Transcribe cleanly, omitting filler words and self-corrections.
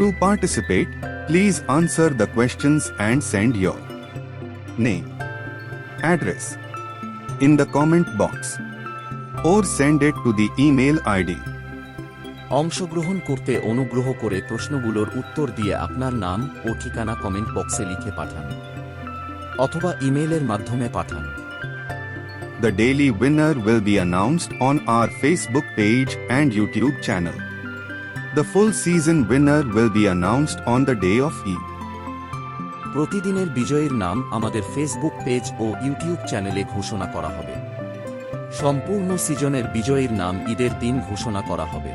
To participate, please answer the questions and send your name, address in the comment box or send it to the email ID. অংশগ্রহণ করতে অনুগ্রহ করে প্রশ্নগুলোর উত্তর দিয়ে আপনার নাম ও ঠিকানা কমেন্ট বক্সে লিখে পাঠান অথবা ইমেইলের মাধ্যমে পাঠান। The daily winner will be announced on our Facebook page and YouTube channel. The full season winner will be announced on the day of Eid. প্রতিদিনের বিজয়ীর নাম আমাদের ফেসবুক পেজ ও ইউটিউব চ্যানেলে ঘোষণা করা হবে। সম্পূর্ণ সিজনের বিজয়ীর নাম ঈদের দিন ঘোষণা করা হবে।